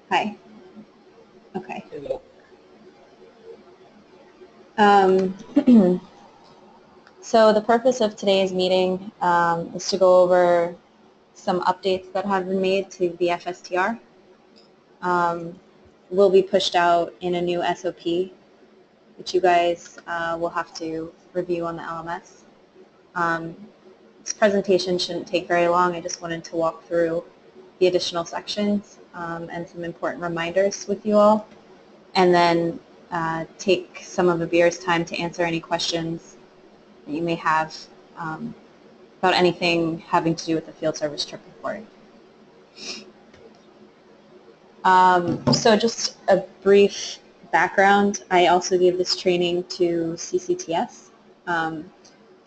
Hi. Okay. Hello. So the purpose of today's meeting is to go over some updates that have been made to the FSTR. Will be pushed out in a new SOP, which you guys will have to review on the LMS. This presentation shouldn't take very long. I just wanted to walk through the additional sections and some important reminders with you all, and then take some of Abir's time to answer any questions that you may have about anything having to do with the field service trip report. So just a brief background, I also gave this training to CCTS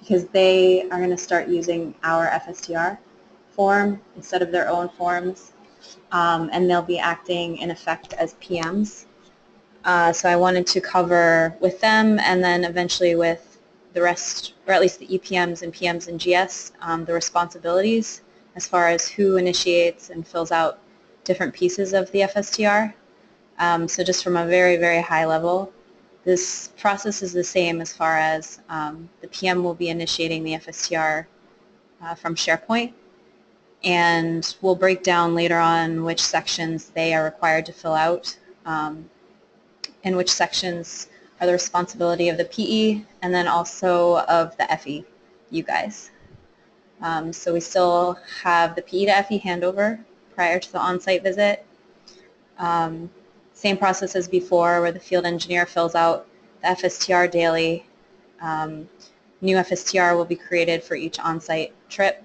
because they are going to start using our FSTR form instead of their own forms, and they'll be acting in effect as PMs. So I wanted to cover with them and then eventually with the rest, or at least the EPMs and PMs and GS, the responsibilities as far as who initiates and fills out different pieces of the FSTR. So just from a very, very high level, this process is the same as far as the PM will be initiating the FSTR from SharePoint, and we'll break down later on which sections they are required to fill out and which sections are the responsibility of the PE and then also of the FE, you guys. So we still have the PE to FE handover prior to the on-site visit. Same process as before, where the field engineer fills out the FSTR daily. New FSTR will be created for each on-site trip.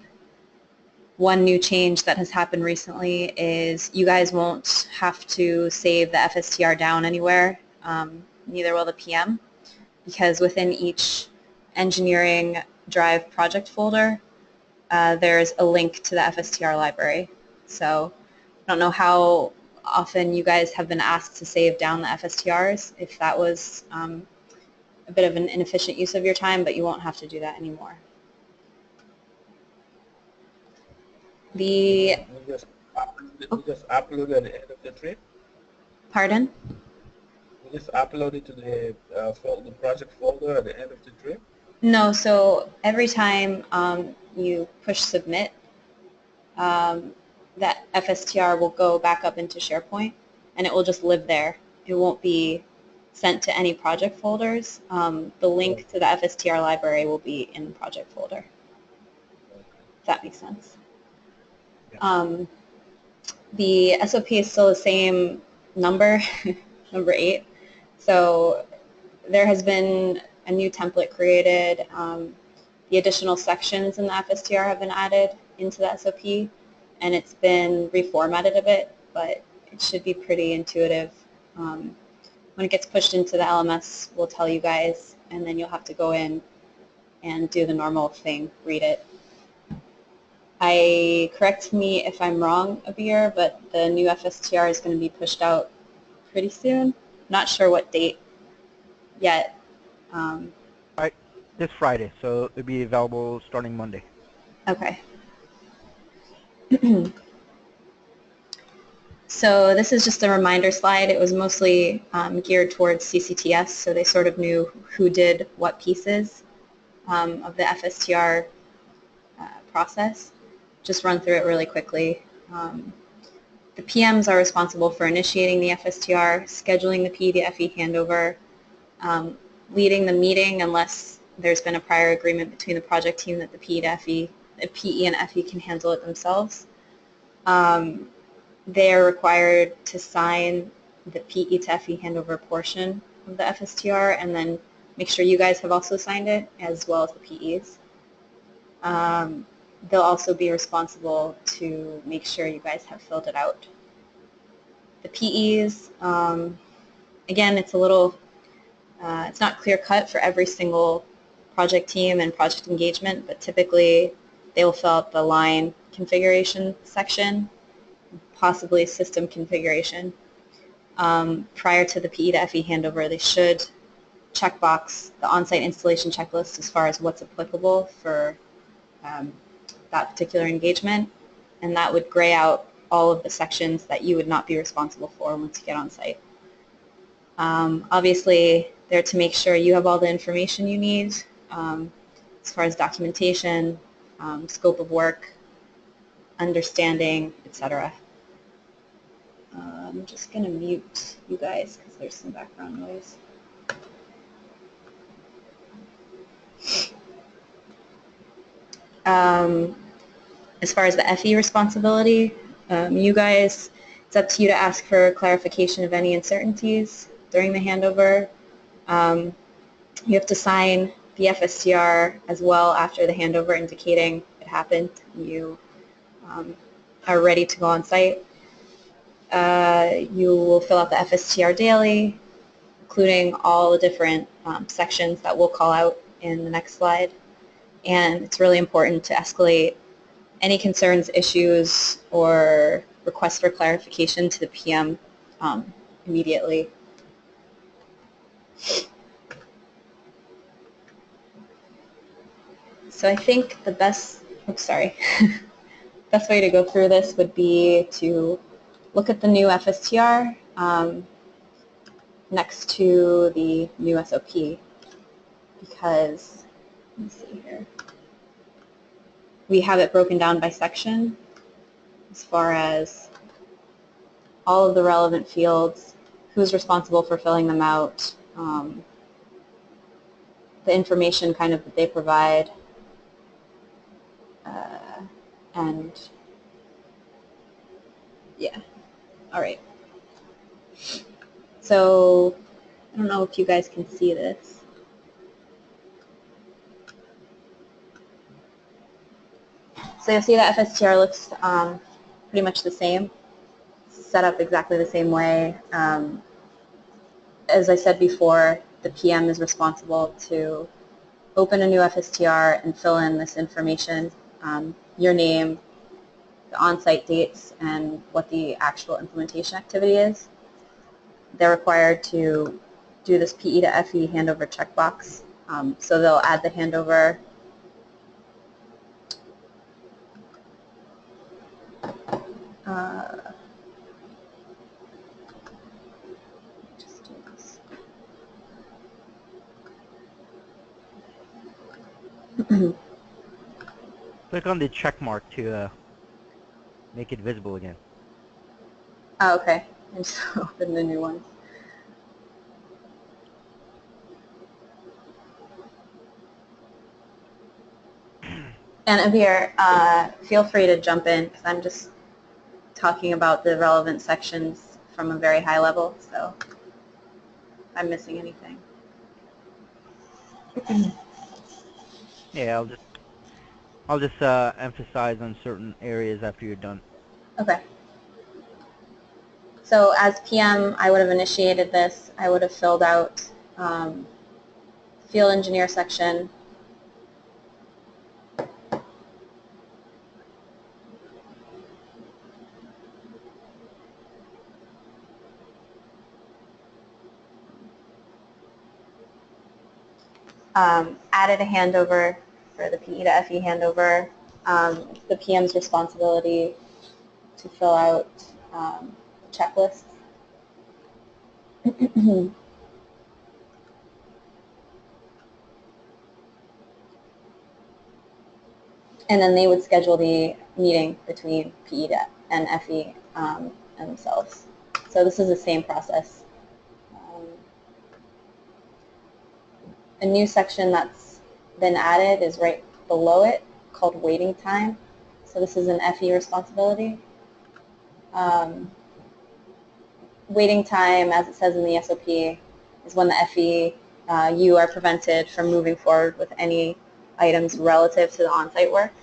One new change that has happened recently is you guys won't have to save the FSTR down anywhere, neither will the PM, because within each engineering drive project folder, there's a link to the FSTR library. So I don't know how often you guys have been asked to save down the FSTRs, if that was a bit of an inefficient use of your time, but you won't have to do that anymore. We just upload at the end of the trip. Pardon? We just upload it to the project folder at the end of the trip. No, so every time you push submit, that FSTR will go back up into SharePoint and it will just live there. It won't be sent to any project folders. The link to the FSTR library will be in the project folder. If that makes sense. Yeah. The SOP is still the same number, number 8. So there has been a new template created. The additional sections in the FSTR have been added into the SOP, and it's been reformatted a bit, but it should be pretty intuitive. When it gets pushed into the LMS, we'll tell you guys, and then you'll have to go in and do the normal thing, read it. Correct me if I'm wrong, Abir, but the new FSTR is going to be pushed out pretty soon. Not sure what date yet. Right, this Friday, so it'll be available starting Monday. Okay. So this is just a reminder slide. It was mostly geared towards CCTS, so they sort of knew who did what pieces of the FSTR process. Just run through it really quickly. The PMs are responsible for initiating the FSTR, scheduling the PE to FE handover, leading the meeting unless there's been a prior agreement between the project team that the PE and FE can handle it themselves. They are required to sign the PE to FE handover portion of the FSTR and then make sure you guys have also signed it, as well as the PEs. They'll also be responsible to make sure you guys have filled it out. The PEs, again, it's a little, it's not clear-cut for every single project team and project engagement, but typically they will fill out the line configuration section, possibly system configuration. Prior to the PE to FE handover, they should checkbox the on-site installation checklist as far as what's applicable for that particular engagement, and that would gray out all of the sections that you would not be responsible for once you get on site. Obviously, they're to make sure you have all the information you need as far as documentation, scope of work, understanding, etc. I'm just going to mute you guys because there's some background noise. As far as the FE responsibility, you guys, it's up to you to ask for clarification of any uncertainties during the handover. You have to sign the FSTR as well after the handover indicating it happened. You are ready to go on site. You will fill out the FSTR daily, including all the different sections that we'll call out in the next slide. And it's really important to escalate any concerns, issues, or requests for clarification to the PM immediately. So I think the best best way to go through this would be to look at the new FSTR next to the new SOP, because, let me see here, we have it broken down by section as far as all of the relevant fields, who's responsible for filling them out, the information kind of that they provide, and yeah, all right. So I don't know if you guys can see this. So you'll see that FSTR looks pretty much the same, set up exactly the same way. As I said before, the PM is responsible to open a new FSTR and fill in this information, your name, the on-site dates, and what the actual implementation activity is. They're required to do this PE to FE handover checkbox. So they'll add the handover just do this. Click on the check mark to make it visible again. Oh, okay. I just opened the new one. And Abir, feel free to jump in because I'm just talking about the relevant sections from a very high level, so if I'm missing anything. Yeah, I'll just emphasize on certain areas after you're done. Okay. So as PM, I would have initiated this. I would have filled out field engineer section. Added a handover for the PE to FE handover. It's the PM's responsibility to fill out checklists. And then they would schedule the meeting between PE and FE and themselves. So this is the same process. A new section that's been added is right below it called waiting time. So this is an FE responsibility. Waiting time, as it says in the SOP, is when the FE, you are prevented from moving forward with any items relative to the on-site work.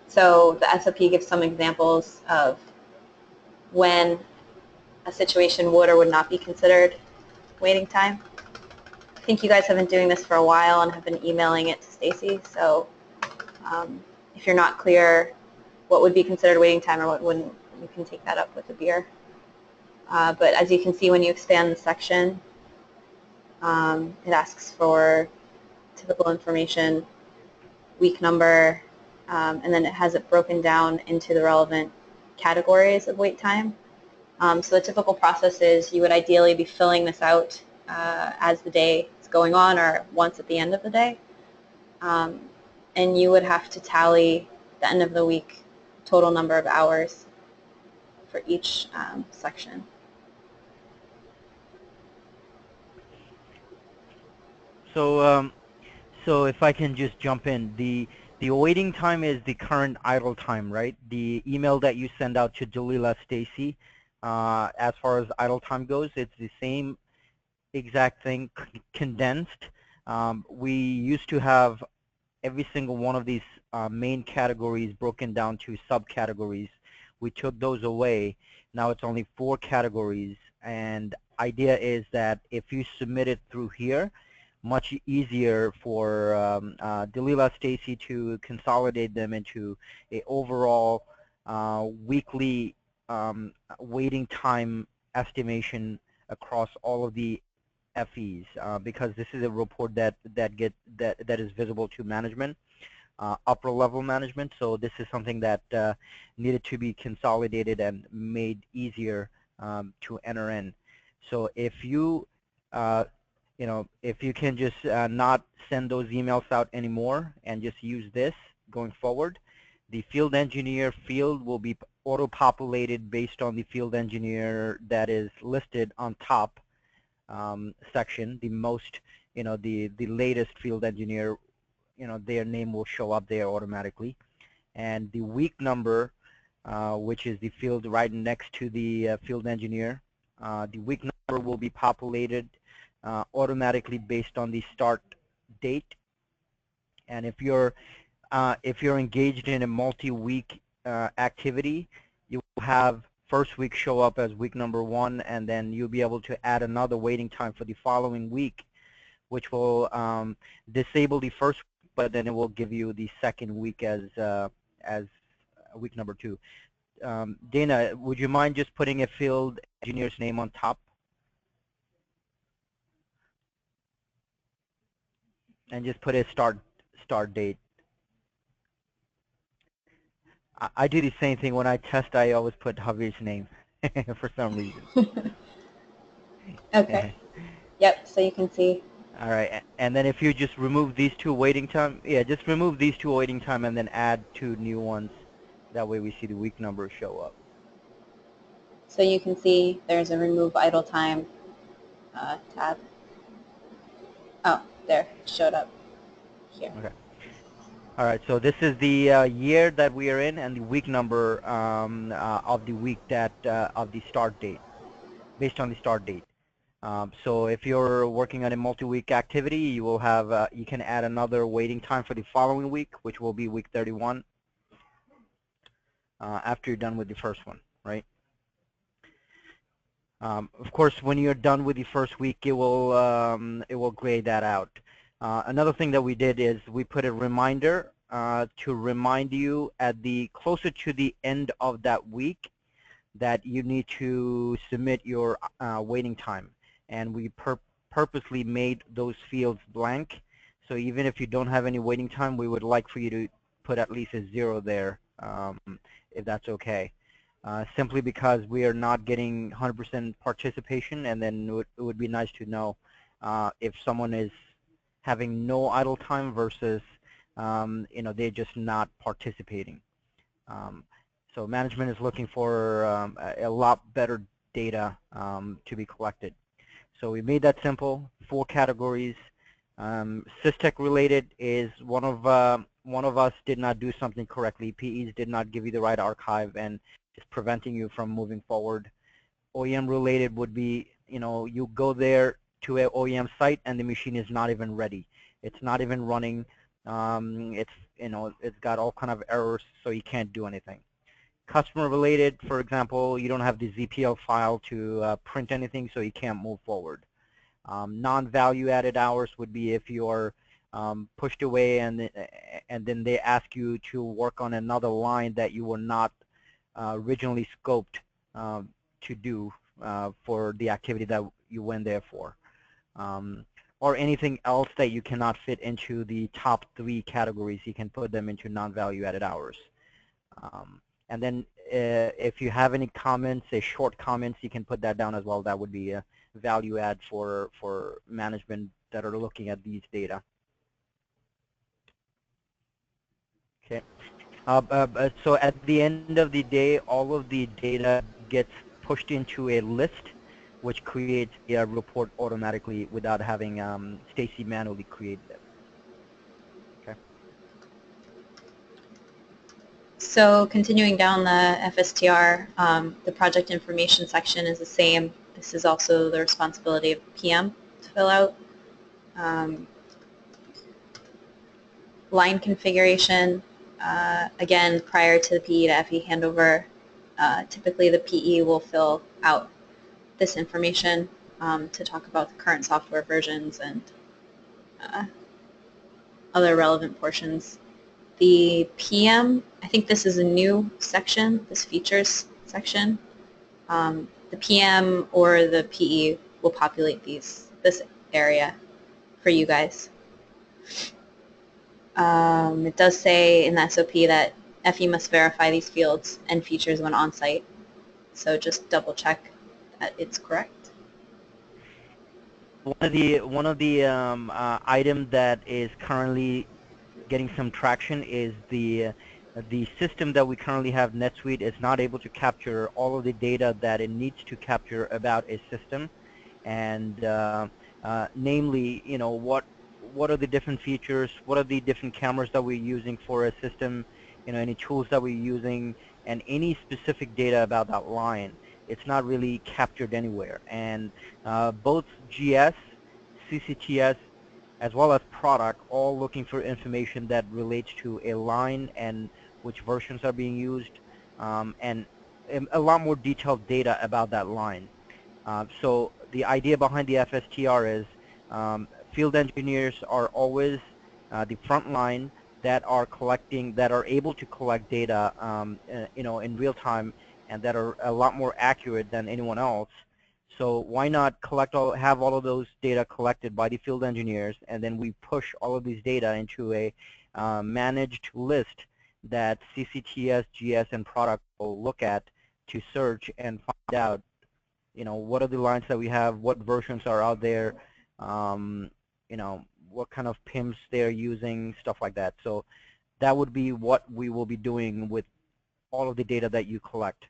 So the SOP gives some examples of when a situation would or would not be considered waiting time. I think you guys have been doing this for a while and have been emailing it to Stacy, so if you're not clear what would be considered waiting time or what wouldn't, you can take that up with Abir. But as you can see, when you expand the section, it asks for typical information, week number, and then it has it broken down into the relevant categories of wait time. So the typical process is you would ideally be filling this out as the day is going on or once at the end of the day. And you would have to tally the end of the week total number of hours for each section. So, so if I can just jump in, the waiting time is the current idle time, right? The email that you send out to Jalila Stacy, as far as idle time goes, it's the same exact thing condensed. We used to have every single one of these main categories broken down to subcategories. We took those away. Now it's only 4 categories, and idea is that if you submit it through here, much easier for Dalila Stacy to consolidate them into a overall weekly waiting time estimation across all of the FEs, because this is a report that is visible to management, upper level management. So this is something that needed to be consolidated and made easier to enter in. So if you if you can just not send those emails out anymore and just use this going forward, the field engineer field will be auto-populated based on the field engineer that is listed on top section. The most, the latest field engineer, their name will show up there automatically. And the week number, which is the field right next to the field engineer, the week number will be populated automatically based on the start date. And if you're engaged in a multi-week activity, you will have first week show up as week number 1, and then you'll be able to add another waiting time for the following week, which will disable the first week, but then it will give you the second week as week number 2. Dana, would you mind just putting a field engineer's name on top? And just put a start date. I do the same thing when I test. I always put Javier's name for some reason. Okay. Yep. So you can see. All right. And then if you just remove these 2 waiting time, just remove these 2 waiting time and then add 2 new ones. That way we see the week number show up. So you can see there's a remove idle time tab. Oh, there, it showed up here. Okay. All right, so this is the year that we are in and the week number of the week that of the start date, based on the start date. So if you're working on a multi-week activity, you will have you can add another waiting time for the following week, which will be week 31, after you're done with the first one, right? Of course, when you're done with the first week, it will grade that out. Another thing that we did is we put a reminder to remind you at the closer to the end of that week that you need to submit your waiting time. And we purposely made those fields blank. So even if you don't have any waiting time, we would like for you to put at least a 0 there, if that's okay. Simply because we are not getting 100% participation, and then it would be nice to know if someone is having no idle time versus they're just not participating. So management is looking for a lot better data to be collected. So we made that simple. 4 categories. Systech related is one of us did not do something correctly. PEs did not give you the right archive and is preventing you from moving forward. OEM related would be, you go there to an OEM site and the machine is not even ready. It's not even running. It's got all kind of errors, so you can't do anything. Customer related, for example, you don't have the ZPL file to print anything, so you can't move forward. Non-value added hours would be if you're pushed away and then they ask you to work on another line that you were not originally scoped to do for the activity that you went there for. Or anything else that you cannot fit into the top 3 categories, you can put them into non-value added hours. And then if you have any comments, short comments, you can put that down as well. That would be a value add for management that are looking at these data. Okay. So at the end of the day, all of the data gets pushed into a list, which creates a report automatically without having Stacy manually created it. Okay. So continuing down the FSTR, the project information section is the same. This is also the responsibility of PM to fill out. Line configuration, again, prior to the PE to FE handover, typically the PE will fill out this information to talk about the current software versions and other relevant portions. The PM, I think this is a new section, this features section. The PM or the PE will populate this area for you guys. It does say in the SOP that FE must verify these fields and features when on site. So just double check that it's correct. One of the item that is currently getting some traction is the system that we currently have, NetSuite, is not able to capture all of the data that it needs to capture about a system, and namely, you know, what are the different features, what are the different cameras that we're using for a system, you know, any tools that we're using, and any specific data about that line. It's not really captured anywhere, and both GS, CCTS, as well as product, all looking for information that relates to a line and which versions are being used, and a lot more detailed data about that line. So the idea behind the FSTR is field engineers are always the front line that are collecting, that are able to collect data, you know, in real time, and that are a lot more accurate than anyone else. So why not have all of those data collected by the field engineers, and then we push all of these data into a managed list that CCTS, GS, and product will look at to search and find out, you know, what are the lines that we have, what versions are out there, you know, what kind of PIMs they're using, stuff like that. So that would be what we will be doing with all of the data that you collect.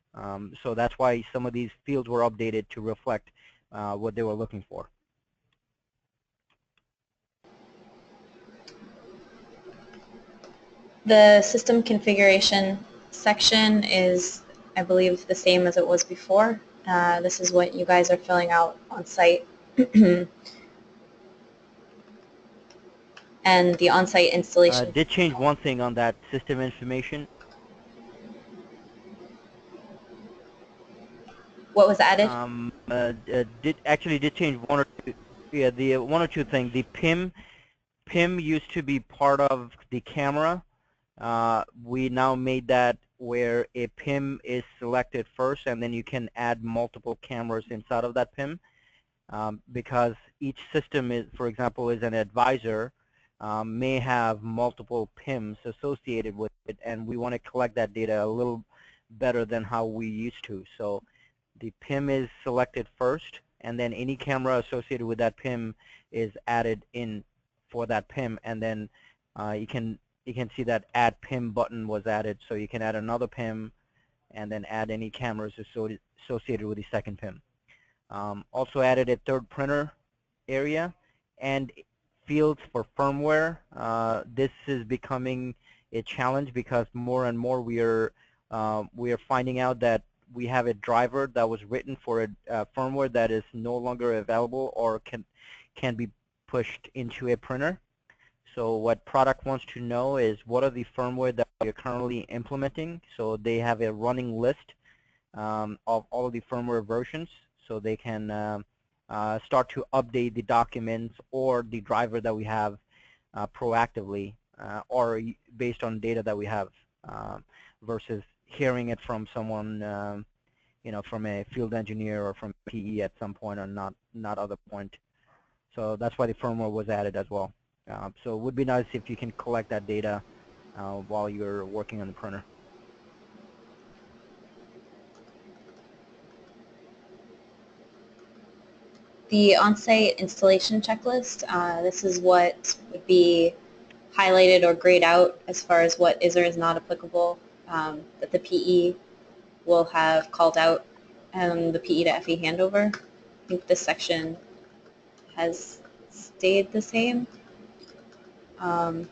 So that's why some of these fields were updated to reflect what they were looking for. The system configuration section is, I believe, the same as it was before. This is what you guys are filling out on site. And the on-site installation. Did change one thing on that system information. What was added? Did change one or two. Yeah, the one or two things. The PIM used to be part of the camera. We now made that where a PIM is selected first, and then you can add multiple cameras inside of that PIM, because each system is, for example, is an advisor, may have multiple PIMs associated with it, and we want to collect that data a little better than how we used to. So the PIM is selected first, and then any camera associated with that PIM is added in for that PIM, and then you can see that Add PIM button was added, so you can add another PIM and then add any cameras associated with the second PIM. Also added a third printer area and fields for firmware. This is becoming a challenge because more and more we are finding out that we have a driver that was written for a firmware that is no longer available or can be pushed into a printer. So what product wants to know is what are the firmware that we are currently implementing. So they have a running list of all of the firmware versions, so they can start to update the documents or the driver that we have proactively or based on data that we have, versus hearing it from someone, you know, from a field engineer or from PE at some point or not other point. So that's why the firmware was added as well. So it would be nice if you can collect that data while you're working on the printer. the on-site installation checklist, this is what would be highlighted or grayed out as far as what is or is not applicable, that the PE will have called out the PE to FE handover. I think this section has stayed the same. But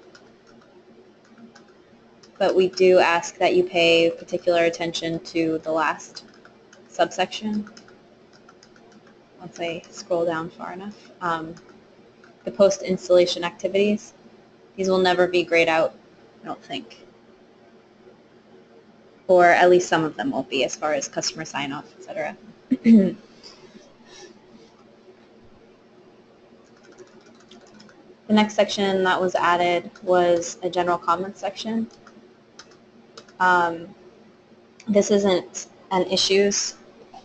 we do ask that you pay particular attention to the last subsection. Once I scroll down far enough. The post-installation activities. These will never be grayed out, I don't think. Or at least some of them won't be as far as customer sign-off, etc. The next section that was added was a general comments section. This isn't an issues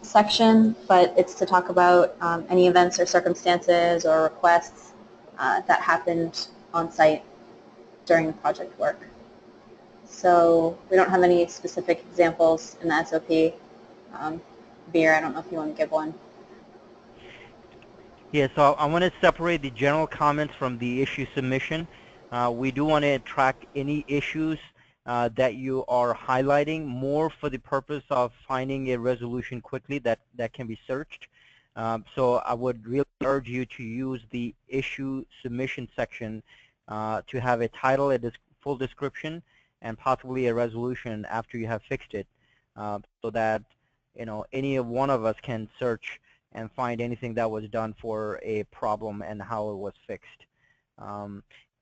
section, but it's to talk about any events or circumstances or requests that happened on site during project work. So we don't have any specific examples in the SOP. Veer, I don't know if you want to give one. Yeah, so I want to separate the general comments from the issue submission. We do want to track any issues that you are highlighting more for the purpose of finding a resolution quickly that can be searched. So I would really urge you to use the issue submission section to have a title, a full description, and possibly a resolution after you have fixed it, so that any of one of us can search and find anything that was done for a problem and how it was fixed.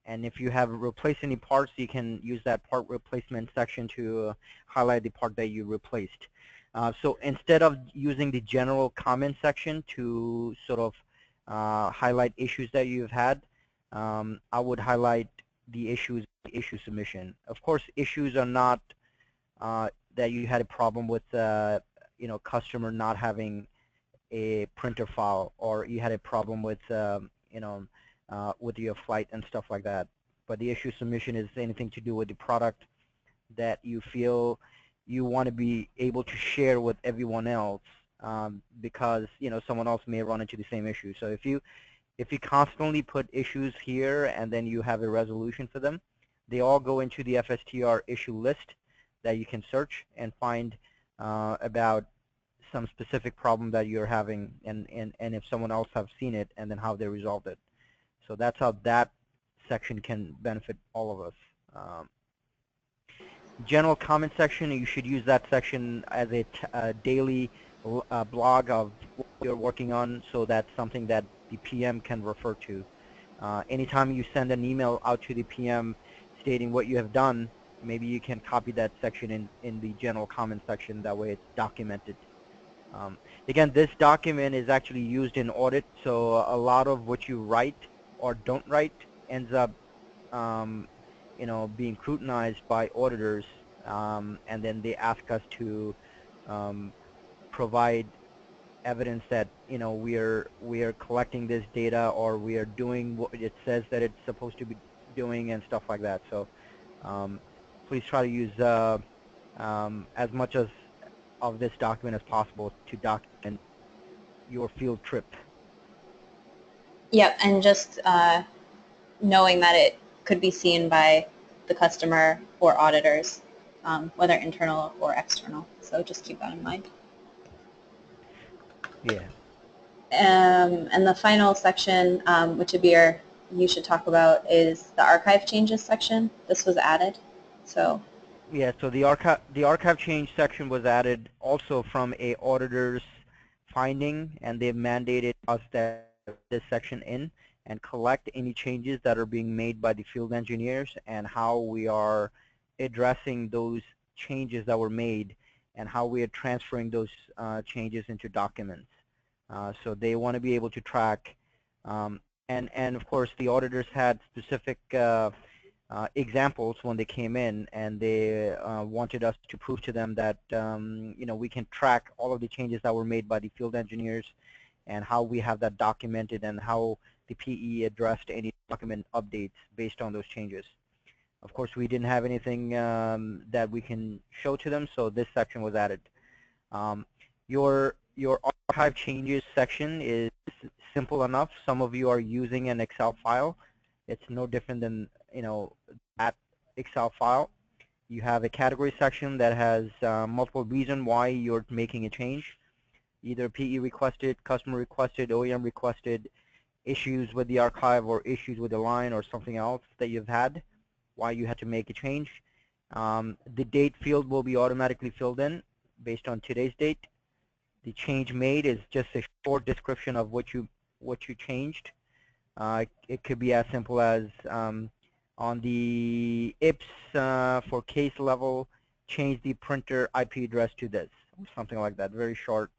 And if you have replaced any parts, you can use that part replacement section to highlight the part that you replaced. So instead of using the general comment section to sort of highlight issues that you've had, I would highlight the issue submission. Of course, issues are not that you had a problem with customer not having a printer file, or you had a problem with with your flight and stuff like that. But the issue submission is anything to do with the product that you feel you want to be able to share with everyone else, because someone else may run into the same issue. So if you constantly put issues here and then you have a resolution for them, they all go into the FSTR issue list that you can search and find about some specific problem that you're having, and if someone else have seen it, and then how they resolved it. So that's how that section can benefit all of us. General comment section, you should use that section as a daily blog of what you're working on, so that's something that the PM can refer to. Anytime you send an email out to the PM stating what you have done, maybe you can copy that section in the general comment section. That way it's documented. Again, this document is actually used in audit, so a lot of what you write or don't write ends up being scrutinized by auditors, and then they ask us to provide evidence that we are collecting this data, or we are doing what it says that it's supposed to be doing, and stuff like that. So please try to use as much of this document as possible to document your field trip. Yep, and just knowing that it could be seen by the customer or auditors, whether internal or external. So just keep that in mind. Yeah. And the final section, which Abir, you should talk about, is the archive changes section. This was added. So yeah, so the archive change section was added also from a auditor's finding, and they've mandated us that this section in and collect any changes that are being made by the field engineers, and how we are addressing those changes that were made, and how we are transferring those changes into documents. So they want to be able to track, and of course the auditors had specific examples when they came in, and they wanted us to prove to them that we can track all of the changes that were made by the field engineers, and how we have that documented, and how the PE addressed any document updates based on those changes. Of course, we didn't have anything that we can show to them, so this section was added. Your archive changes section is simple enough. Some of you are using an Excel file. It's no different than, that Excel file. You have a category section that has multiple reasons why you're making a change. Either PE requested, customer requested, OEM requested, issues with the archive or issues with the line or something else that you've had, why you had to make a change. The date field will be automatically filled in based on today's date. The change made is just a short description of what you changed. It could be as simple as on the IPS for case level, change the printer IP address to this, or something like that, very short.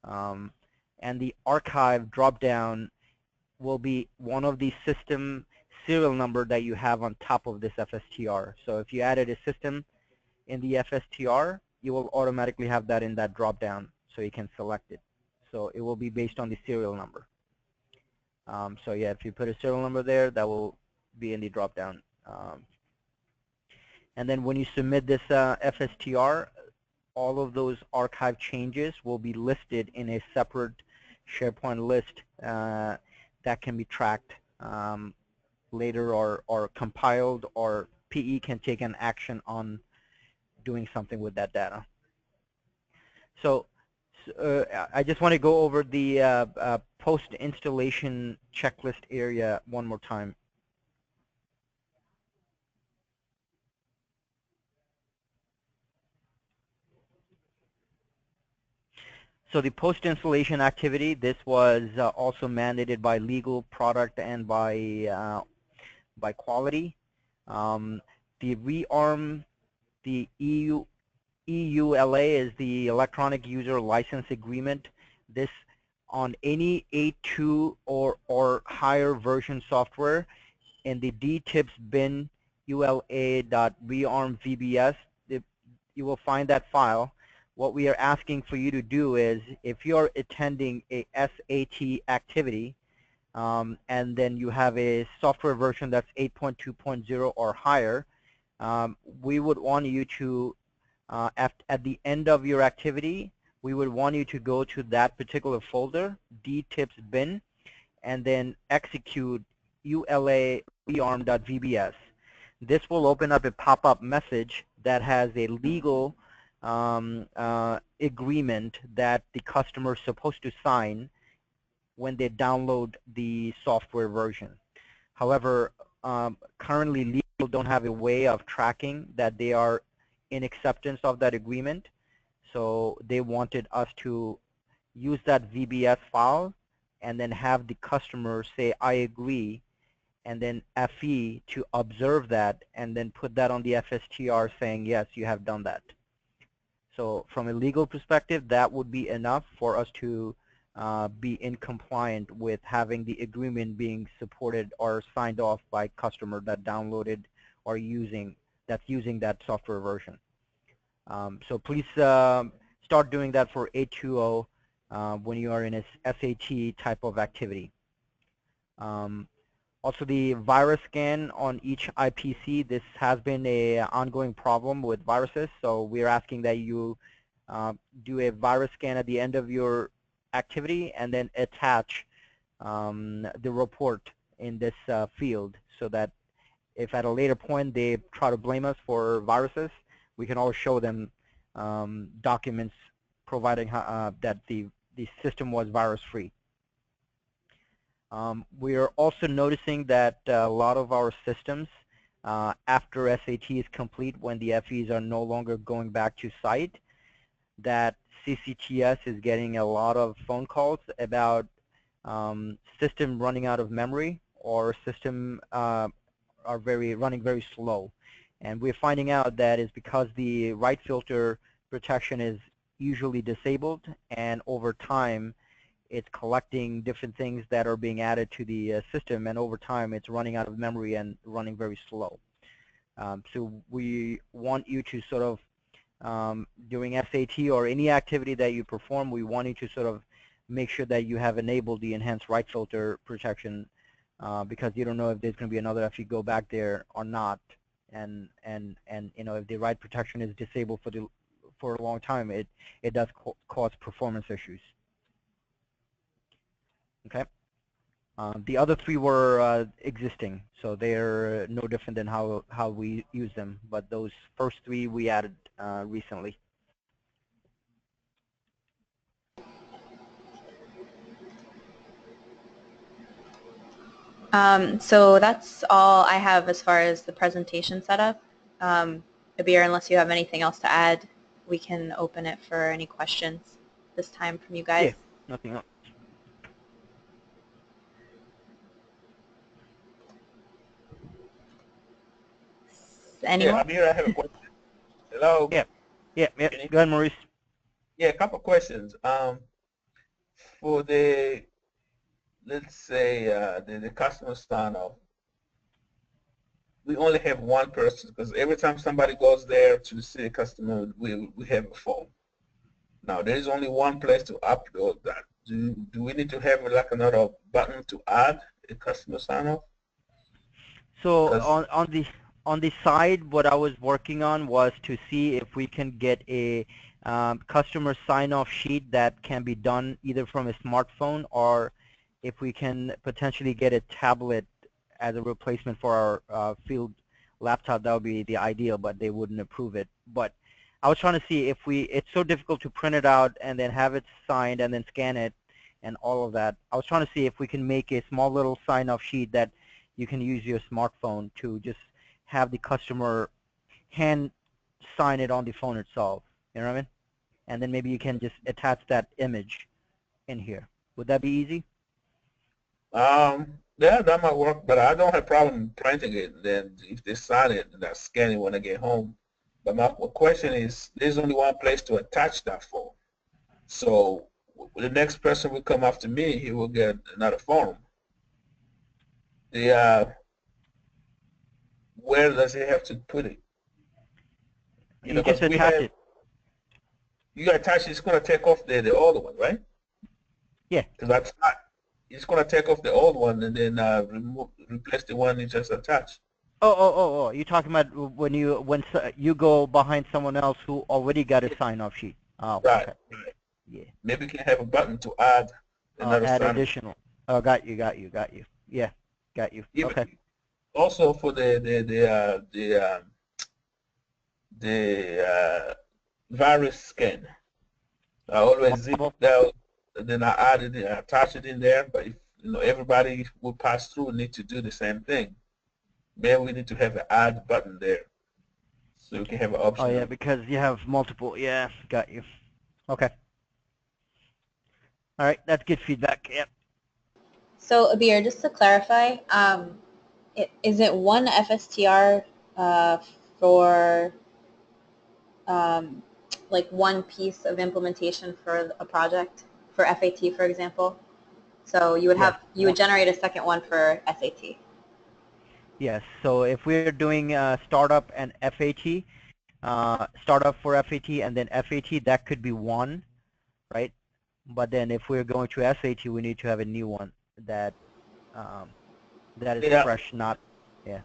And the archive dropdown will be one of the system serial number that you have on top of this FSTR. So if you added a system in the FSTR, you will automatically have that in that dropdown, so you can select it. So it will be based on the serial number. So yeah, if you put a serial number there, that will be in the dropdown. And then when you submit this FSTR, all of those archive changes will be listed in a separate SharePoint list that can be tracked later or compiled, or PE can take an action on doing something with that data. So I just want to go over the post-installation checklist area one more time. So the post-installation activity, this was also mandated by legal, product, and by quality. The REARM, the EULA is the Electronic User License Agreement. This on any 8.2 or higher version software in the dtips bin ula.rearmvbs, you will find that file. What we are asking for you to do is, if you're attending a SAT activity, and then you have a software version that's 8.2.0 or higher, we would want you to, at the end of your activity, we would want you to go to that particular folder, dtips bin, and then execute ula rearm.vbs. This will open up a pop-up message that has a legal agreement that the customer is supposed to sign when they download the software version. However, currently legal don't have a way of tracking that they are in acceptance of that agreement, so they wanted us to use that VBS file and then have the customer say, I agree, and then FE to observe that and then put that on the FSTR saying, yes, you have done that. So from a legal perspective, that would be enough for us to be in compliant with having the agreement being supported or signed off by customer that downloaded or that's using that software version. So please start doing that for 8.2.0 when you are in a SAT type of activity. Also, the virus scan on each IPC, this has been an ongoing problem with viruses, so we're asking that you do a virus scan at the end of your activity and then attach the report in this field, so that if at a later point they try to blame us for viruses, we can all show them documents providing that the system was virus-free. We are also noticing that a lot of our systems, after SAT is complete, when the FEs are no longer going back to site, that CCTS is getting a lot of phone calls about system running out of memory, or system are running very slow. And we're finding out that is because the right filter protection is usually disabled, and over time it's collecting different things that are being added to the system, and over time it's running out of memory and running very slow. So we want you to sort of, during SAT or any activity that you perform, we want you to sort of make sure that you have enabled the enhanced right filter protection, because you don't know if there's going to be another if you go back there or not, and you know, if the right protection is disabled for a long time, it does cause performance issues. Okay. The other three were existing, so they're no different than how we use them. But those first three we added recently. So that's all I have as far as the presentation setup. Abir, unless you have anything else to add, we can open it for any questions this time from you guys. Yeah, nothing else. Anyone? Yeah, Amir, I have a question. Hello. Yeah, yeah. Can you? Go ahead, Maurice. Yeah, a couple of questions. For the, let's say, the customer sign off, we only have one person because every time somebody goes there to see a customer, we have a form. Now, there is only one place to upload that. Do we need to have like another button to add a customer sign off? So Because on the side, what I was working on was to see if we can get a customer sign-off sheet that can be done either from a smartphone, or if we can potentially get a tablet as a replacement for our field laptop. That would be the ideal, but they wouldn't approve it. But I was trying to see if it's so difficult to print it out and then have it signed and then scan it and all of that. I was trying to see if we can make a small little sign-off sheet that you can use your smartphone to just have the customer hand sign it on the phone itself. You know what I mean? And then maybe you can just attach that image in here. Would that be easy? yeah, that might work, but I don't have problem printing it. Then if they sign it, then I scan it when I get home. But my question is, there's only one place to attach that form. So the next person will come after me, he will get another form. The where does he have to put it? You know, You just because we attach have, it. you got to attach. It's going to take off the old one, right? Yeah. Because that's not. It's going to take off the old one and then replace the one you just attached. Oh. You're talking about when you go behind someone else who already got a Yeah, sign-off sheet. Oh, right, okay. right. Yeah. Maybe we can have a button to add another Add sign. additional. Oh, got you. Yeah, got you. Yeah, but Okay. also for the virus scan. I always zip Mobile. it out, and then I add it, I attach it in there. But if everybody will pass through, need to do the same thing. Maybe we need to have an add button there, so you can have an Oh option yeah, of. because you have multiple. Yeah, got you. Okay. All right, that's good feedback. Yeah. So Abir, just to clarify, is it one FSTR for um, like one piece of implementation for a project for FAT, for example? So Yes. you would generate a second one for SAT. Yes. So if we're doing startup and FAT, startup for FAT and then FAT, that could be one, right? But then if we're going to SAT, we need to have a new one that um, that is Yeah, fresh, not yeah.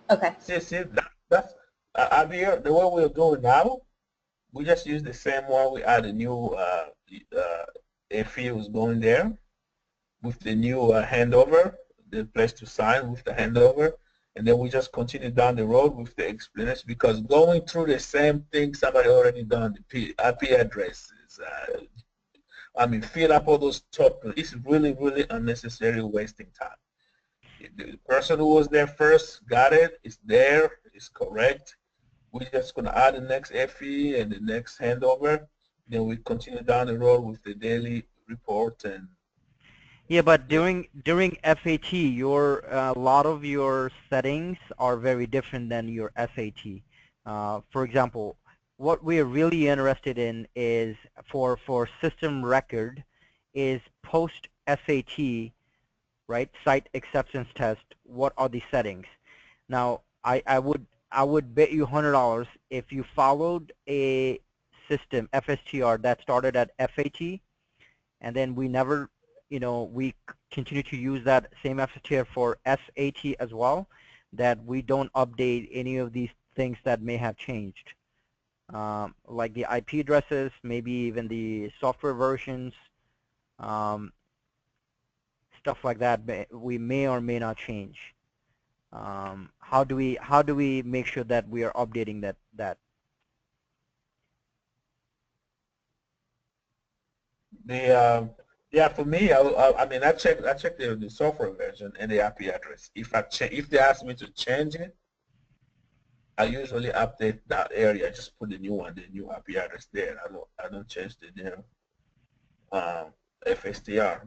Okay. see, that's idea. The way we're doing now, we just use the same one. We add a new fields going there with the new handover, the place to sign with the handover, and then we just continue down the road with the explanation because going through the same thing somebody already done, the IP addresses, I mean, fill up all those top, it's really, really unnecessary wasting time. The person who was there first got it, it's there, it's correct. We're just going to add the next FE and the next handover. Then we continue down the road with the daily report and Yeah, but yeah, during FAT, your a lot of your settings are very different than your SAT. For example, what we are really interested in is for system record is post SAT, right? Site acceptance test. What are the settings? Now, I would bet you $100 if you followed a system FSTR that started at FAT and then we never, we continue to use that same FSTR for SAT as well, that we don't update any of these things that may have changed, like the IP addresses, maybe even the software versions. Um, stuff like that we may or may not change. How do we make sure that we are updating that? Yeah, for me, I mean, I check the software version and the IP address. If they ask me to change it, I usually update that area. Just put the new one, the new IP address there. I don't change the new FSTR.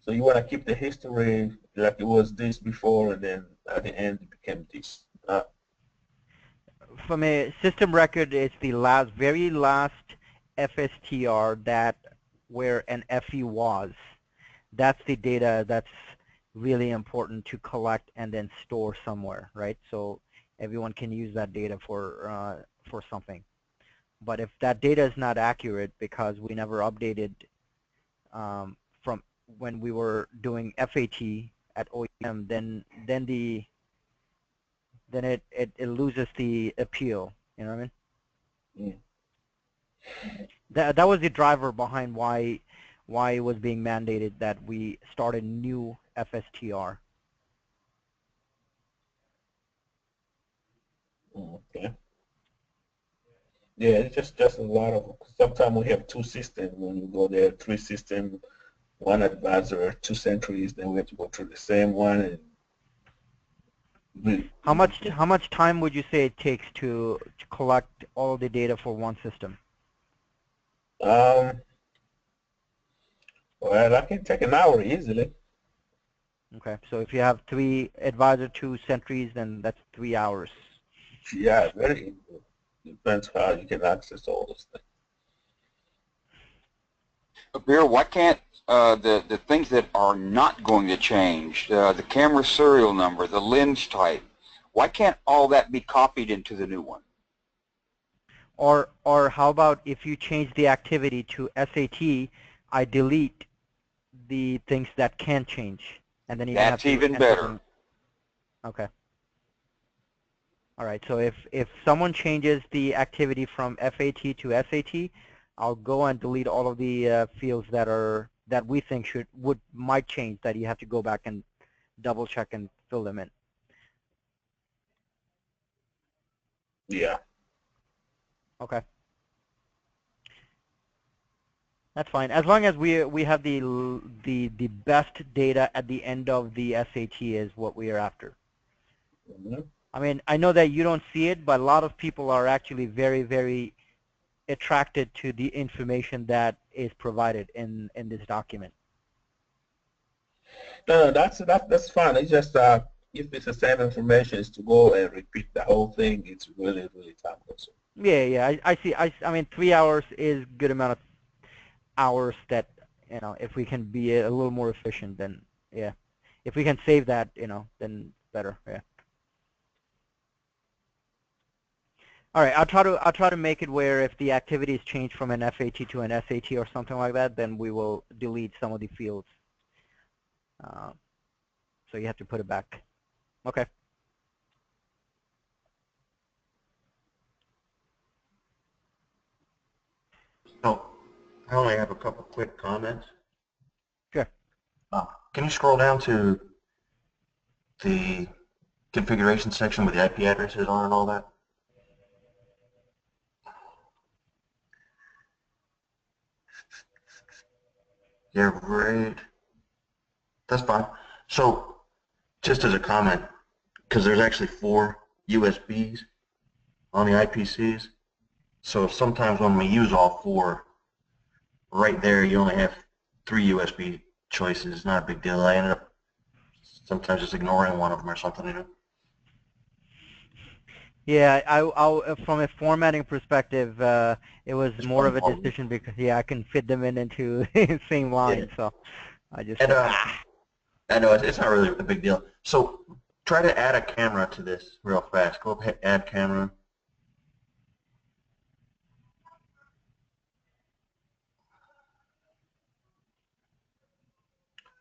So you want to keep the history like it was this before, and then at the end it became this. From a system record, it's the very last FSTR that where an FE was. That's the data that's really important to collect and then store somewhere, right? So everyone can use that data for something. But if that data is not accurate because we never updated from when we were doing FAT at OEM, then it loses the appeal. You know what I mean? Yeah. That was the driver behind why it was being mandated that we start a new FSTR. Okay. Yeah, it's just a lot of. Sometimes we have two systems when you go there, three systems, one advisor, two centuries. Then we have to go through the same one. And How much time would you say it takes to collect all the data for one system? well, I can take an hour easily. Okay, so if you have 3 advisor, 2 centuries, then that's 3 hours. Yeah, very easy. Depends how you can access all those things. Beer, why can't the things that are not going to change, the camera serial number, the lens type, why can't all that be copied into the new one? Or how about if you change the activity to SAT, I delete the things that can change, and then you don't have That's to even enter better. them. Okay. All right. So if someone changes the activity from FAT to SAT, I'll go and delete all of the fields that we think might change, that you have to go back and double check and fill them in. Yeah. Okay. That's fine. As long as we have the best data at the end of the SAT is what we are after. Mm-hmm. I mean, I know that you don't see it, but a lot of people are actually very, very attracted to the information that is provided in this document. No, that's fine. It's just if it's the same information, is to go and repeat the whole thing. It's really time consuming. Yeah, I see. I mean, 3 hours is good amount of hours that, if we can be a little more efficient, then yeah. If we can save that, then better. Yeah. All right, I'll try to make it where if the activity is changed from an FAT to an SAT or something like that, then we will delete some of the fields. So you have to put it back. Okay. Oh, I only have a couple quick comments. Sure. Can you scroll down to the configuration section with the IP addresses on and all that? Yeah, great. That's fine. So, just as a comment, because there's actually 4 USBs on the IPCs, so sometimes when we use all 4, right there you only have 3 USB choices. It's not a big deal. I ended up sometimes just ignoring one of them or something. Yeah, I'll from a formatting perspective, it was more of a decision because I can fit them into the same line, so I just said, I know it's not really a big deal. So try to add a camera to this real fast. Go up, hit add camera.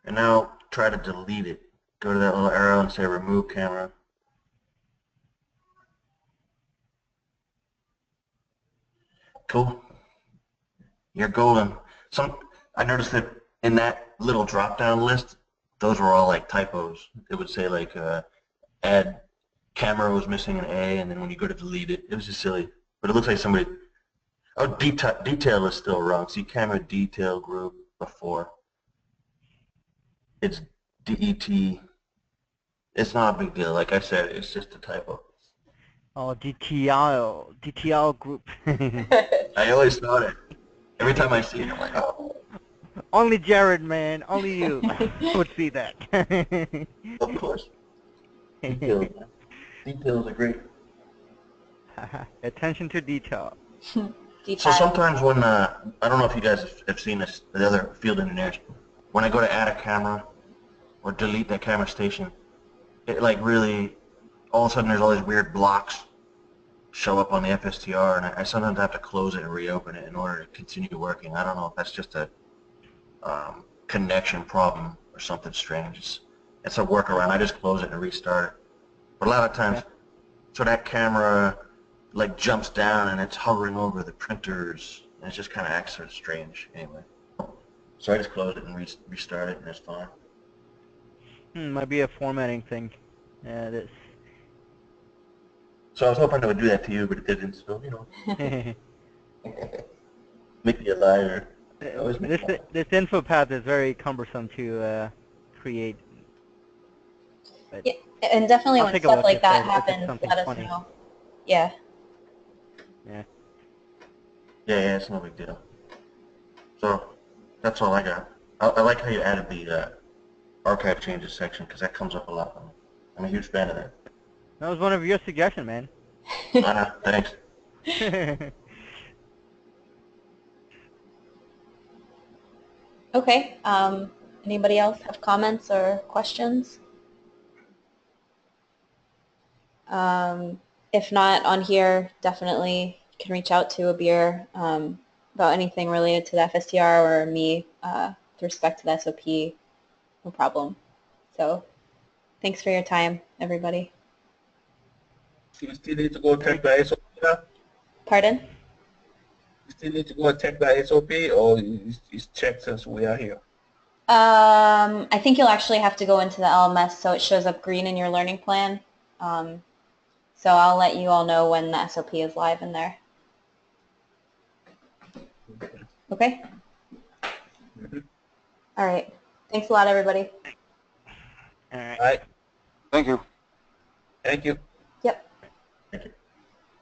And now try to delete it. Go to that little arrow and say remove camera. Cool. You're golden. I noticed that in that little drop-down list, those were all like typos. It would say like add camera was missing an A, and then when you go to delete it, it was just silly. But it looks like somebody, oh, detail is still wrong. See, camera detail group before. It's DET. It's not a big deal. Like I said, it's just a typo. Oh, DTL group. I always thought it. Every time I see it, I'm like, oh. Only Jared, man. Only you would see that. Of course. Details, man. Details are great. Attention to detail. So sometimes when, I don't know if you guys have seen this, the other field engineers, when I go to add a camera or delete that camera station, it like really, all of a sudden there's all these weird blocks show up on the FSTR, and I sometimes have to close it and reopen it in order to continue working. I don't know if that's just a connection problem or something strange. It's a workaround. I just close it and restart it. But a lot of times, so that camera like jumps down and it's hovering over the printers, and it just kind of acts sort of strange anyway. So I just close it and restart it, and it's fine. Might be a formatting thing. Yeah, it is. So I was hoping it would do that to you, but it didn't. So you know, make me a liar. This info path is very cumbersome to create. But Yeah, and definitely I'll when take a stuff look like if that there's happens, something let us funny. know. Yeah. Yeah. Yeah, it's no big deal. So that's all I got. I like how you added the archive changes section, because that comes up a lot. I'm a huge fan of that. That was one of your suggestions, man. Thanks. Okay. Anybody else have comments or questions? If not on here, definitely can reach out to Abir about anything related to the FSTR or me with respect to the SOP. No problem. So thanks for your time, everybody. So you still need to go check the SOP now? Pardon? You still need to go check the SOP, or it's checked since we are here? I think you'll actually have to go into the LMS so it shows up green in your learning plan. So I'll let you all know when the SOP is live in there. Okay? All right. Thanks a lot, everybody. All right. All right. Thank you. Thank you. Yep. Thank you.